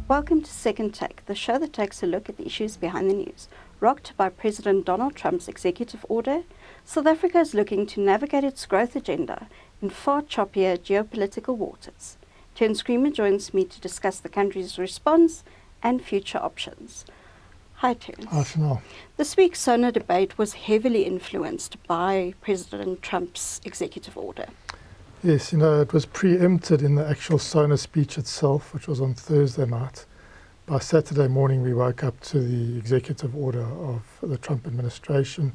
Welcome to Second Take, the show that takes a look at the issues behind the news. Rocked by President Donald Trump's executive order, South Africa is looking to navigate its growth agenda in far choppier geopolitical waters. Terence Creamer joins me to discuss the country's response and future options. Hi, Terence. Hi, Chanel. This week's SoNA debate was heavily influenced by President Trump's executive order. Yes, it was preempted in the actual SoNA speech itself, which was on Thursday night. By Saturday morning, we woke up to the executive order of the Trump administration,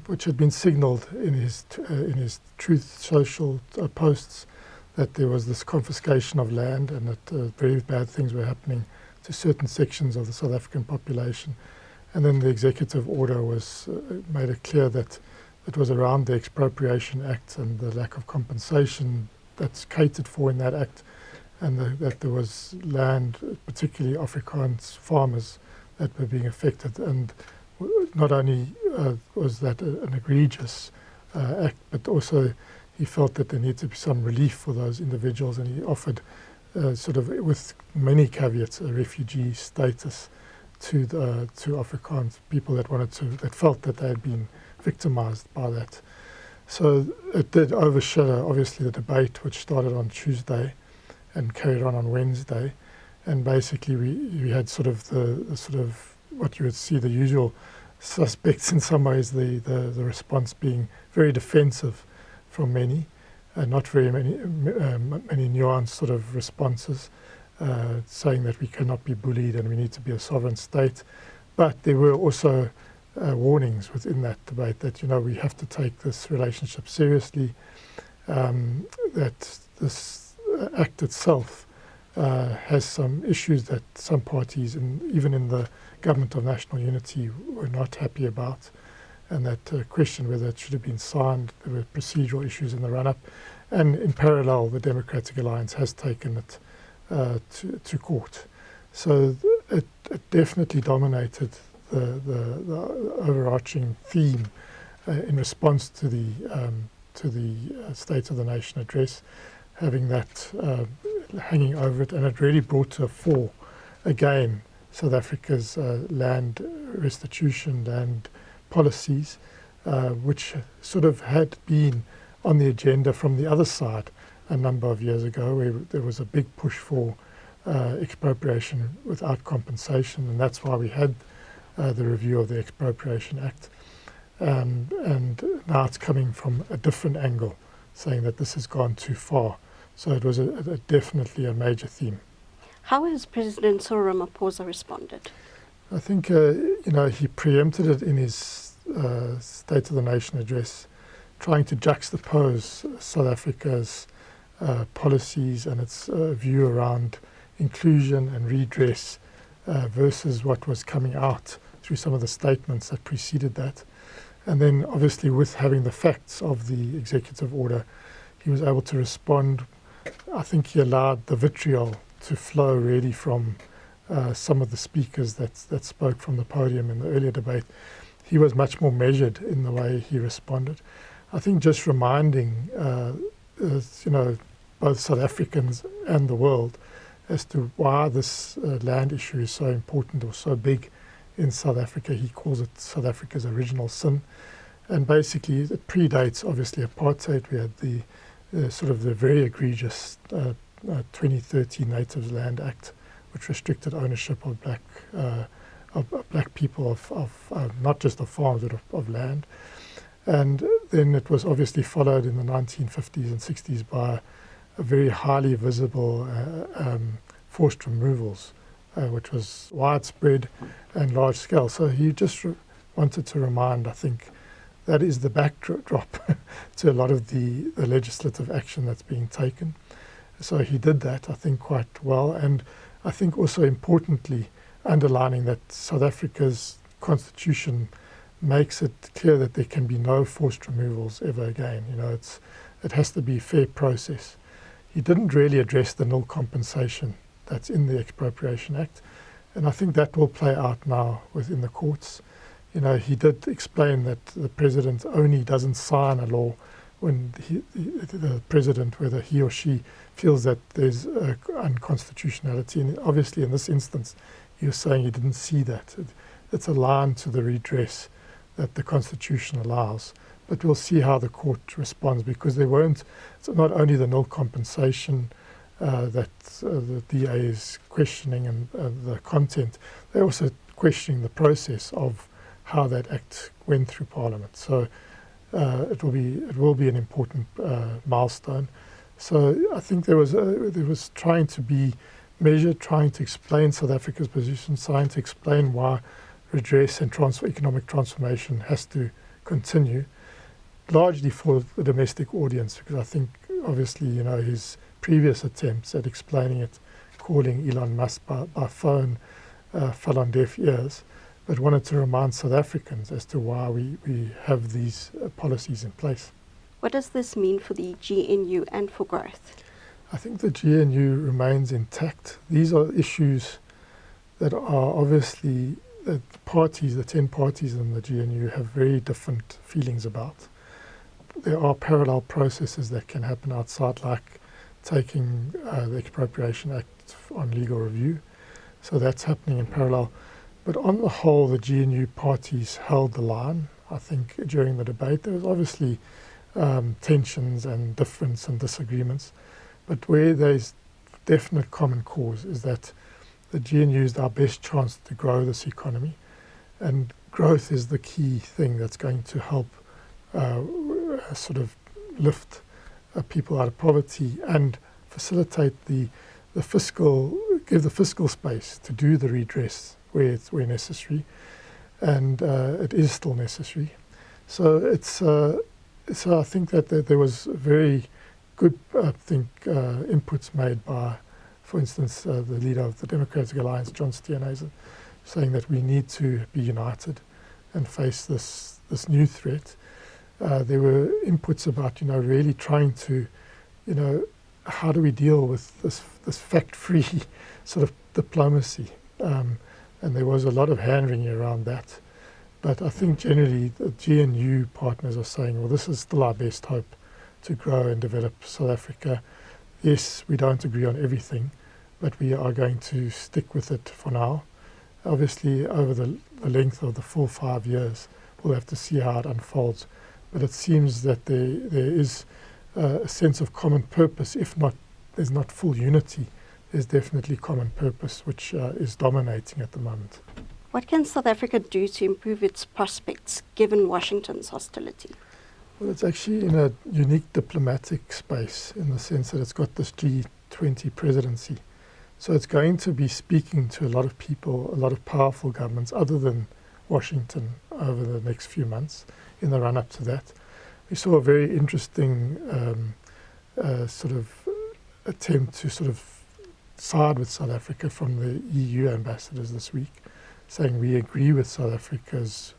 which had been signalled in his Truth Social posts that there was this confiscation of land and that very bad things were happening to certain sections of the South African population. And then the executive order was made it clear that it was around the Expropriation Act and the lack of compensation that's catered for in that act, and that there was land, particularly Afrikaans farmers, that were being affected. And not only was that an egregious act, but also he felt that there needed to be some relief for those individuals, and he offered sort of, with many caveats, a refugee status to Afrikaans people that felt that they had been victimized by that. So it did overshadow, obviously, the debate, which started on Tuesday and carried on Wednesday. And basically, we had sort of the what you would see the usual suspects in some ways, the response being very defensive from many, and not very many nuanced sort of responses, saying that we cannot be bullied and we need to be a sovereign state. But there were also warnings within that debate that, we have to take this relationship seriously, that this act itself has some issues that some parties, even in the Government of National Unity, were not happy about, and that questioned whether it should have been signed. There were procedural issues in the run-up, and in parallel, the Democratic Alliance has taken it to court. So it definitely dominated the overarching theme in response to the State of the Nation address, having that hanging over it, and it really brought to the fore again South Africa's land restitution, land policies, which sort of had been on the agenda from the other side a number of years ago, where there was a big push for expropriation without compensation, and that's why we had the review of the Expropriation Act. And now it's coming from a different angle, saying that this has gone too far. So it was definitely a major theme. How has President Cyril Ramaphosa responded? I think, he preempted it in his State of the Nation address, trying to juxtapose South Africa's policies and its view around inclusion and redress versus what was coming out through some of the statements that preceded that. And then obviously with having the facts of the executive order, he was able to respond. I think he allowed the vitriol to flow really from some of the speakers that spoke from the podium in the earlier debate. He was much more measured in the way he responded. I think just reminding, both South Africans and the world as to why this land issue is so important or so big in South Africa. He calls it South Africa's original sin. And basically it predates, obviously, apartheid. We had the very egregious 2013 Natives Land Act, which restricted ownership of black people of not just of farms but of land. And then it was obviously followed in the 1950s and 60s by a very highly visible forced removals, which was widespread and large scale. So he just wanted to remind, I think, that is the backdrop to a lot of the legislative action that's being taken. So he did that, I think, quite well. And I think also importantly, underlining that South Africa's constitution makes it clear that there can be no forced removals ever again. It has to be a fair process. He didn't really address the nil compensation that's in the Expropriation Act, and I think that will play out now within the courts. He did explain that the president only doesn't sign a law when the president, whether he or she feels that there's unconstitutionality. And obviously in this instance, he was saying he didn't see that. It's a line to the redress that the Constitution allows. But we'll see how the court responds, because it's not only the nil compensation that the DA is questioning and the content, they're also questioning the process of how that act went through Parliament. So it will be an important milestone. So I think there was trying to be measured, trying to explain South Africa's position, trying to explain why redress and economic transformation has to continue, largely for the domestic audience, because I think obviously his previous attempts at explaining it, calling Elon Musk by phone, fell on deaf ears, but wanted to remind South Africans as to why we have these policies in place. What does this mean for the GNU and for growth? I think the GNU remains intact. These are issues that are obviously the 10 parties in the GNU have very different feelings about. There are parallel processes that can happen outside, like taking the Expropriation Act on legal review. So that's happening in parallel. But on the whole, the GNU parties held the line. I think during the debate there was obviously tensions and difference and disagreements. But where there's definite common cause is that the GNU is our best chance to grow this economy. And growth is the key thing that's going to help sort of lift people out of poverty and facilitate the fiscal, give the fiscal space to do the redress where necessary, and it is still necessary. So so I think that there was very good inputs made by, for instance, the leader of the Democratic Alliance, John Steenhuisen, saying that we need to be united and face this new threat. There were inputs about really trying to how do we deal with this fact-free sort of diplomacy, and there was a lot of hand-wringing around that. But I think generally the GNU partners are saying, well, this is still our best hope to grow and develop South Africa. Yes, we don't agree on everything, but we are going to stick with it for now. Obviously, over the length of the full 5 years, we'll have to see how it unfolds. But it seems that there is a sense of common purpose. If not, there's not full unity. There's definitely common purpose, which is dominating at the moment. What can South Africa do to improve its prospects, given Washington's hostility? Well, it's actually in a unique diplomatic space in the sense that it's got this G20 presidency. So it's going to be speaking to a lot of people, a lot of powerful governments other than Washington over the next few months in the run-up to that. We saw a very interesting sort of attempt to sort of side with South Africa from the EU ambassadors this week, saying we agree with South Africa's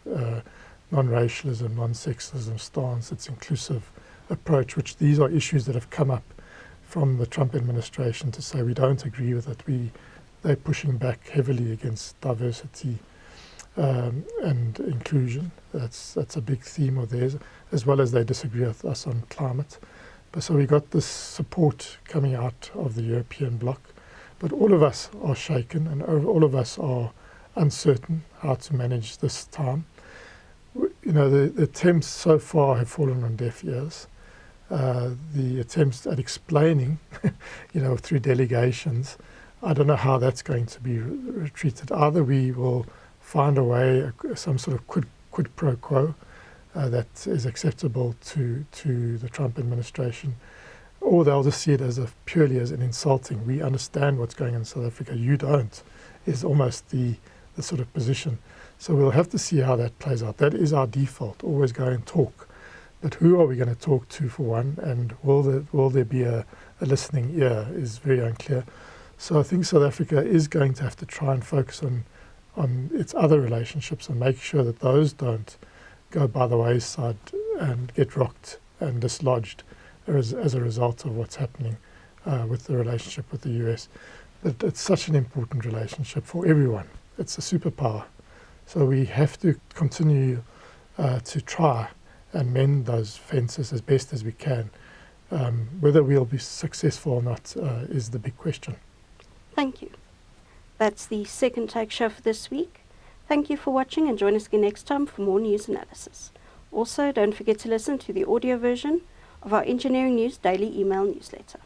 non-racialism, non-sexism stance, its inclusive approach, which these are issues that have come up from the Trump administration to say we don't agree with it. They're pushing back heavily against diversity and inclusion. That's a big theme of theirs, as well as they disagree with us on climate. But so we got this support coming out of the European bloc. But all of us are shaken and all of us are uncertain how to manage this time. The attempts so far have fallen on deaf ears. The attempts at explaining, through delegations, I don't know how that's going to be treated. Either we will find a way, some sort of quid pro quo that is acceptable to the Trump administration, or they'll just see it as purely as an insulting. We understand what's going on in South Africa, you don't, is almost the sort of position. So we'll have to see how that plays out. That is our default, always go and talk. But who are we going to talk to, for one, and will there be a listening ear is very unclear. So I think South Africa is going to have to try and focus on its other relationships and make sure that those don't go by the wayside and get rocked and dislodged as a result of what's happening with the relationship with the US. But it's such an important relationship for everyone. It's a superpower. So we have to continue to try and mend those fences as best as we can. Whether we'll be successful or not is the big question. Thank you. That's the Second Take show for this week. Thank you for watching, and join us again next time for more news analysis. Also, don't forget to listen to the audio version of our Engineering News daily email newsletter.